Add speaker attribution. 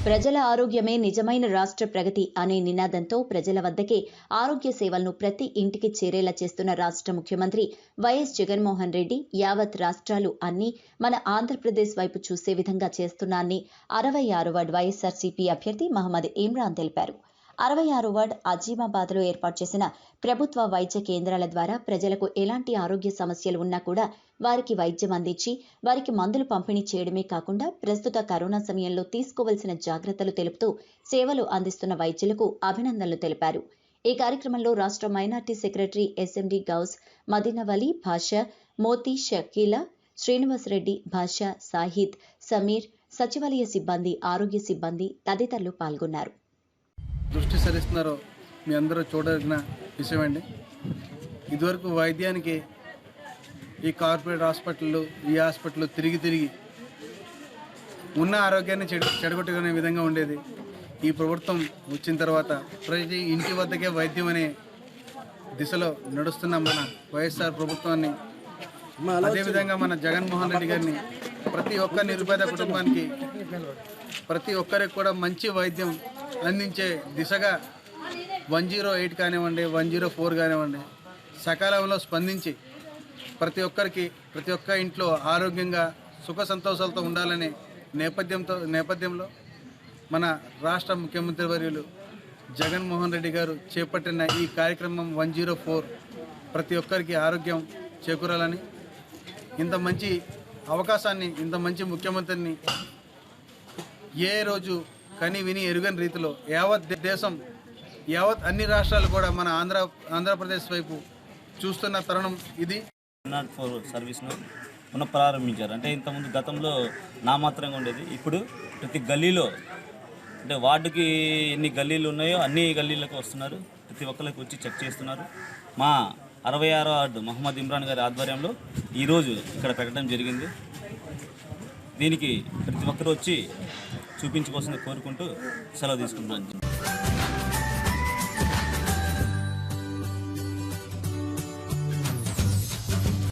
Speaker 1: ప్రజల ఆరోగ్యమే నిజమైన రాష్ట్ర ప్రగతి అనే నినాదంతో ప్రజల వద్దకే ఆరోగ్య సేవలను ప్రతి ఇంటికి చేరేలా చేస్తున్న రాష్ట్ర ముఖ్యమంత్రి వైఎస్ జగన్మోహన్ రెడ్డి యావత్ రాష్ట్రాలు అన్ని మన ఆంధ్రప్రదేశ్ వైపు చూసే విధంగా చేస్తున్నారని 66వ వార్డు వైఎస్ఆర్సీపీ అభ్యర్థి మహమ్మద్ ఇమ్రాన్ తెలిపారు. 66వ వార్డు అజీమాబాద్లో ఏర్పాటు చేసిన ప్రభుత్వ వైద్య కేంద్రాల ద్వారా ప్రజలకు ఎలాంటి ఆరోగ్య సమస్యలు ఉన్నా కూడా వారికి వైద్యం అందించి వారికి మందులు పంపిణీ చేయడమే కాకుండా ప్రస్తుత కరోనా సమయంలో తీసుకోవాల్సిన జాగ్రత్తలు తెలుపుతూ సేవలు అందిస్తున్న వైద్యులకు అభినందనలు తెలిపారు. ఈ కార్యక్రమంలో రాష్ట్ర మైనార్టీ సెక్రటరీ ఎస్ఎండి గౌస్, మదీనవలి భాషా, మోతీ షకీలా, శ్రీనివాసరెడ్డి భాషా, సాహిద్, సమీర్, సచివాలయ సిబ్బంది, ఆరోగ్య సిబ్బంది తదితరులు పాల్గొన్నారు.
Speaker 2: దృష్టి సారిస్తున్నారో మీ అందరూ చూడాల్సిన విషయం అండి. ఇదివరకు వైద్యానికి ఈ కార్పొరేట్ హాస్పిటళ్ళు ఈ హాస్పిటల్ తిరిగి ఉన్న ఆరోగ్యాన్ని చెడగొట్టుకునే విధంగా ఉండేది. ఈ ప్రభుత్వం వచ్చిన తర్వాత ప్రతి ఇంటి వద్దకే వైద్యం అనే దిశలో నడుస్తున్న మన వైఎస్ఆర్ ప్రభుత్వాన్ని, అదేవిధంగా మన జగన్మోహన్ రెడ్డి గారిని ప్రతి ఒక్క నిరుపేద కుటుంబానికి ప్రతి ఒక్కరికి కూడా మంచి వైద్యం అందించే దిశగా 108 కానివ్వండి, 104 కానివ్వండి సకాలంలో స్పందించి ప్రతి ఒక్క ఇంట్లో ఆరోగ్యంగా సుఖ సంతోషాలతో ఉండాలనే నేపథ్యంలో మన రాష్ట్ర ముఖ్యమంత్రి వర్యులు జగన్మోహన్ రెడ్డి గారు చేపట్టిన ఈ కార్యక్రమం 104 ప్రతి ఒక్కరికి ఆరోగ్యం చేకూరాలని, ఇంత మంచి అవకాశాన్ని, ఇంత మంచి ముఖ్యమంత్రిని ఏ రోజు కని విని ఎరుగని రీతిలో యావత్ అన్ని రాష్ట్రాలు కూడా మన ఆంధ్రప్రదేశ్ వైపు చూస్తున్న తరుణం ఇది.
Speaker 3: 104 సర్వీస్ను పునఃప్రారంభించారు. అంటే ఇంతకుముందు గతంలో నామాత్రంగా ఉండేది. ఇప్పుడు ప్రతి గల్లీలో, అంటే వార్డుకి ఎన్ని గల్లీలు ఉన్నాయో అన్ని గల్లీలకు వస్తున్నారు. ప్రతి ఒక్కరికి వచ్చి చెక్ చేస్తున్నారు. మా 66వ వార్డు మహమ్మద్ ఇమ్రాన్ గారి ఆధ్వర్యంలో ఈరోజు ఇక్కడ పెట్టడం జరిగింది. దీనికి ప్రతి ఒక్కరు వచ్చి చూపించుకోవాల్సింది కోరుకుంటూ సెలవు తీసుకుంటున్నాను.